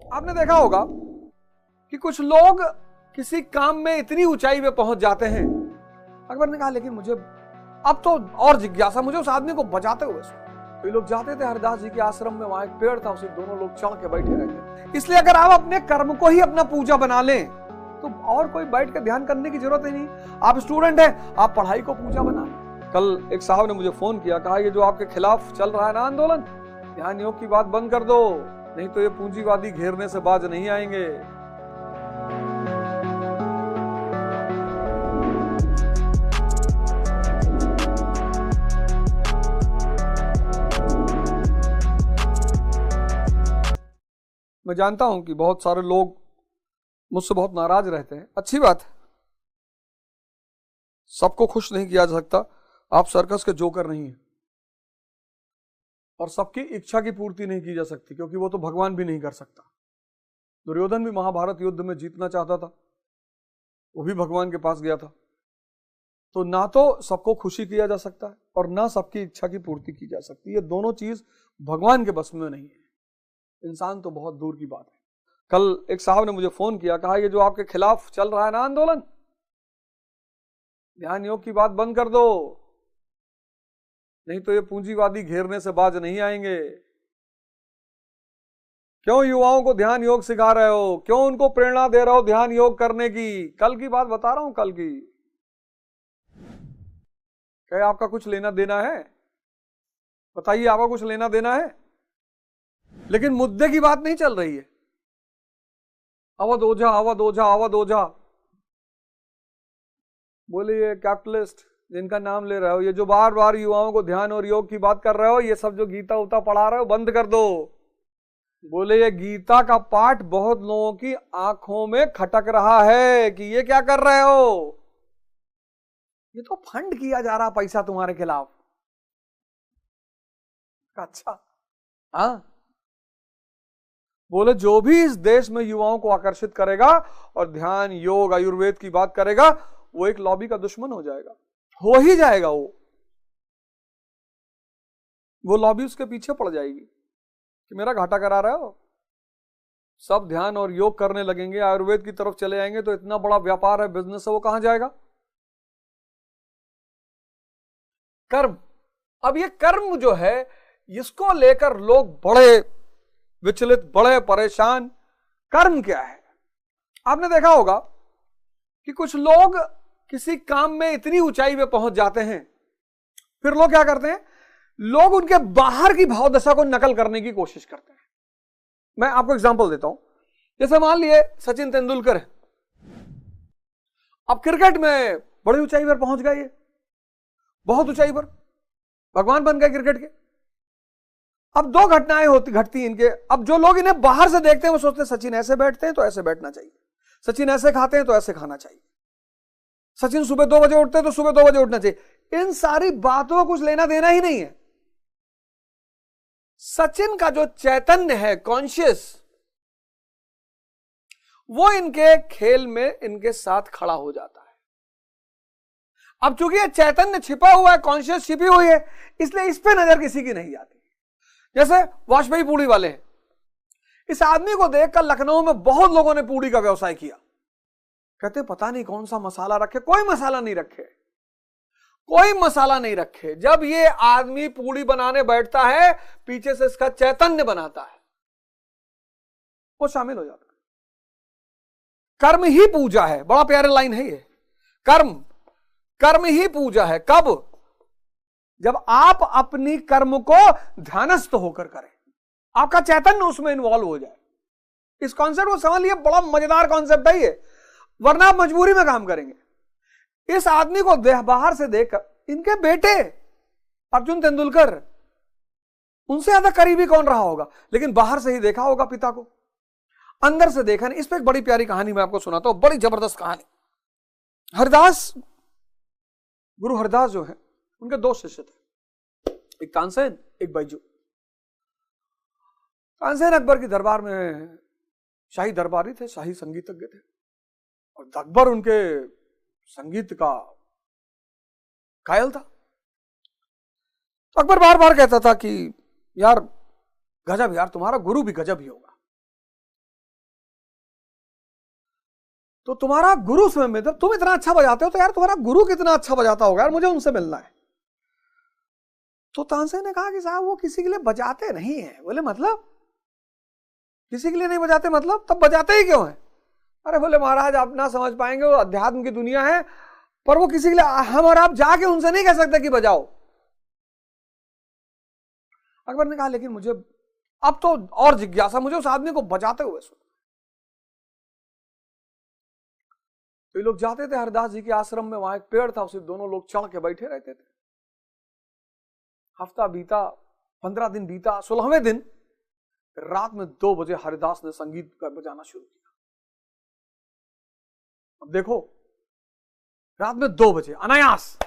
आपने देखा होगा कि कुछ लोग किसी काम में इतनी ऊंचाई पे पहुंच जाते हैं। अकबर ने कहा लेकिन मुझे अब तो और जिज्ञासा, मुझे उस आदमी को बचाते हुए। तो ये लोग जाते थे हरदास जी के आश्रम में, वहां एक पेड़ था, उसे दोनों लोग चढ़ के बैठे रहते। इसलिए अगर आप अपने कर्म को ही अपना पूजा बना लें तो और कोई बैठ के ध्यान करने की जरूरत ही नहीं। आप स्टूडेंट हैं, आप पढ़ाई को पूजा बना लें। कल एक साहब ने मुझे फोन किया, कहा ये जो आपके खिलाफ चल रहा है ना आंदोलन, ध्यान योग की बात बंद कर दो, नहीं तो ये पूंजीवादी घेरने से बाज नहीं आएंगे। मैं जानता हूं कि बहुत सारे लोग मुझसे बहुत नाराज रहते हैं, अच्छी बात है, सबको खुश नहीं किया जा सकता। आप सर्कस के जोकर नहीं हैं और सबकी इच्छा की पूर्ति नहीं की जा सकती, क्योंकि वो तो भगवान भी नहीं कर सकता। दुर्योधन भी महाभारत युद्ध में जीतना चाहता था, वो भी भगवान के पास गया था। तो ना तो सबको खुशी किया जा सकता है और ना सबकी इच्छा की पूर्ति की जा सकती। ये दोनों चीज भगवान के बस में नहीं है, इंसान तो बहुत दूर की बात है। कल एक साहब ने मुझे फोन किया, कहा ये जो आपके खिलाफ चल रहा है ना आंदोलन, ध्यान योग की बात बंद कर दो, नहीं तो ये पूंजीवादी घेरने से बाज नहीं आएंगे। क्यों युवाओं को ध्यान योग सिखा रहे हो, क्यों उनको प्रेरणा दे रहे हो ध्यान योग करने की? कल की बात बता रहा हूं, कल की। क्या आपका कुछ लेना देना है? बताइए, आपका कुछ लेना देना है? लेकिन मुद्दे की बात नहीं चल रही है। अवध ओझा, अवध ओझा, अवध ओझा, बोले ये कैपिटलिस्ट जिनका नाम ले रहे हो, ये जो बार बार युवाओं को ध्यान और योग की बात कर रहे हो, ये सब जो गीता उता पढ़ा रहे हो बंद कर दो। बोले ये गीता का पाठ बहुत लोगों की आंखों में खटक रहा है कि ये क्या कर रहे हो, ये तो फंड किया जा रहा पैसा तुम्हारे खिलाफ। अच्छा, हाँ। बोले जो भी इस देश में युवाओं को आकर्षित करेगा और ध्यान योग आयुर्वेद की बात करेगा, वो एक लॉबी का दुश्मन हो जाएगा, हो ही जाएगा। वो लॉबी उसके पीछे पड़ जाएगी कि मेरा घाटा करा रहे हो। सब ध्यान और योग करने लगेंगे, आयुर्वेद की तरफ चले जाएंगे, तो इतना बड़ा व्यापार है, बिजनेस है, वो कहां जाएगा? कर्म। अब ये कर्म जो है, इसको लेकर लोग बड़े विचलित, बड़े परेशान। कर्म क्या है? आपने देखा होगा कि कुछ लोग किसी काम में इतनी ऊंचाई पे पहुंच जाते हैं, फिर लोग क्या करते हैं, लोग उनके बाहर की भाव दशा को नकल करने की कोशिश करते हैं। मैं आपको एग्जांपल देता हूं। जैसे मान लिए सचिन तेंदुलकर है, अब क्रिकेट में बड़ी ऊंचाई पर पहुंच गए, ये बहुत ऊंचाई पर भगवान बन गए क्रिकेट के। अब दो घटनाएं घटती इनके। अब जो लोग इन्हें बाहर से देखते हैं वो सोचते हैं सचिन ऐसे बैठते हैं तो ऐसे बैठना चाहिए, सचिन ऐसे खाते हैं तो ऐसे खाना चाहिए, सचिन सुबह 2 बजे उठते हैं तो सुबह 2 बजे उठना चाहिए। इन सारी बातों का कुछ लेना देना ही नहीं है। सचिन का जो चैतन्य है, कॉन्शियस, वो इनके खेल में इनके साथ खड़ा हो जाता है। अब चूंकि ये चैतन्य छिपा हुआ है, कॉन्शियस छिपी हुई है, इसलिए इस पे नजर किसी की नहीं जाती। जैसे वाजपेयी पूड़ी वाले हैं, इस आदमी को देखकर लखनऊ में बहुत लोगों ने पूड़ी का व्यवसाय किया। कहते पता नहीं कौन सा मसाला रखे, कोई मसाला नहीं रखे, कोई मसाला नहीं रखे। जब ये आदमी पूड़ी बनाने बैठता है, पीछे से इसका चैतन्य बनाता है, वो शामिल हो जाता है। कर्म ही पूजा है, बड़ा प्यारा लाइन है ये। कर्म ही पूजा है। कब? जब आप अपनी कर्म को ध्यानस्थ होकर करें, आपका चैतन्य उसमें इन्वॉल्व हो जाए। इस कॉन्सेप्ट को समझ लिए, बड़ा मजेदार कॉन्सेप्ट है ये, वरना आप मजबूरी में काम करेंगे। इस आदमी को बाहर से देखकर, इनके बेटे अर्जुन तेंदुलकर, उनसे ज्यादा करीबी कौन रहा होगा, लेकिन बाहर से ही देखा होगा पिता को, अंदर से देखा नहीं। इस पर एक बड़ी प्यारी कहानी मैं आपको सुनाता हूं, बड़ी जबरदस्त कहानी। हरदास, गुरु हरदास जो है, उनके 2 शिष्य थे, एक तानसेन, एक बैजू। तानसेन अकबर की दरबार में शाही दरबारी थे, शाही संगीतज्ञ थे, और अकबर उनके संगीत का कायल था। तो अकबर बार बार कहता था कि यार गजब, यार तुम्हारा गुरु भी गजब ही होगा। तो तुम्हारा गुरु स्वयं में, तुम इतना अच्छा बजाते हो तो यार तुम्हारा गुरु कितना अच्छा बजाता होगा यार, मुझे उनसे मिलना है। तो तानसेन ने कहा कि साहब वो किसी के लिए बजाते नहीं है। बोले मतलब किसी के लिए नहीं बजाते, मतलब तब बजाते ही क्यों है? अरे बोले महाराज आप ना समझ पाएंगे, वो अध्यात्म की दुनिया है, पर वो किसी के लिए, हम और आप जाके उनसे नहीं कह सकते कि बजाओ। अकबर ने कहा लेकिन मुझे अब तो और जिज्ञासा, मुझे उस आदमी को बजाते हुए सुन। तो ये लोग जाते थे हरिदास जी के आश्रम में, वहां एक पेड़ था, उसे दोनों लोग चढ़ के बैठे रहते थे। हफ्ता बीता, 15 दिन बीता, 16वें दिन रात में 2 बजे हरिदास ने संगीत का बजाना शुरू किया। अब देखो रात में 2 बजे अनायास,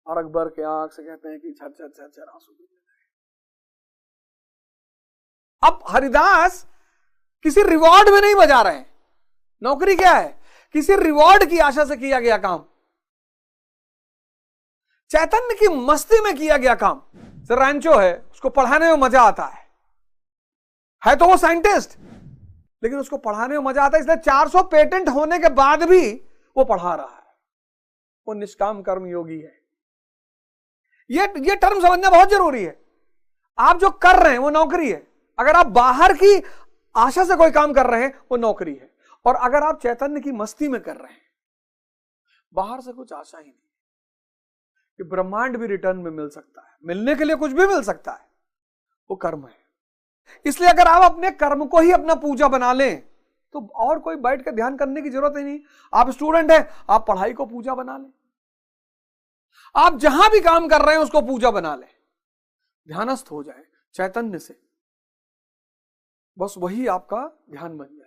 और अकबर के आंख से कहते हैं कि झर झर झर झर आंसू गिरने लगे। अब हरिदास किसी रिवॉर्ड में नहीं बजा रहे हैं, नौकरी क्या है, किसी रिवॉर्ड की आशा से किया गया काम, चैतन्य की मस्ती में किया गया काम। रैंचो है, उसको पढ़ाने में मजा आता है तो वो साइंटिस्ट, लेकिन उसको पढ़ाने में मजा आता है, इसलिए 400 पेटेंट होने के बाद भी वो पढ़ा रहा है। वो निष्काम कर्म योगी है। ये टर्म समझना बहुत जरूरी है। आप जो कर रहे हैं वो नौकरी है। अगर आप बाहर की आशा से कोई काम कर रहे हैं वो नौकरी है, और अगर आप चैतन्य की मस्ती में कर रहे हैं, बाहर से कुछ आशा ही नहीं कि ब्रह्मांड भी रिटर्न में मिल सकता है, मिलने के लिए कुछ भी मिल सकता है, वो कर्म है। इसलिए अगर आप अपने कर्म को ही अपना पूजा बना लें तो और कोई बैठ के ध्यान करने की जरूरत ही नहीं। आप स्टूडेंट हैं, आप पढ़ाई को पूजा बना लें, आप जहां भी काम कर रहे हैं उसको पूजा बना लें, ध्यानस्थ हो जाए चैतन्य से, बस वही आपका ध्यान बन जाए।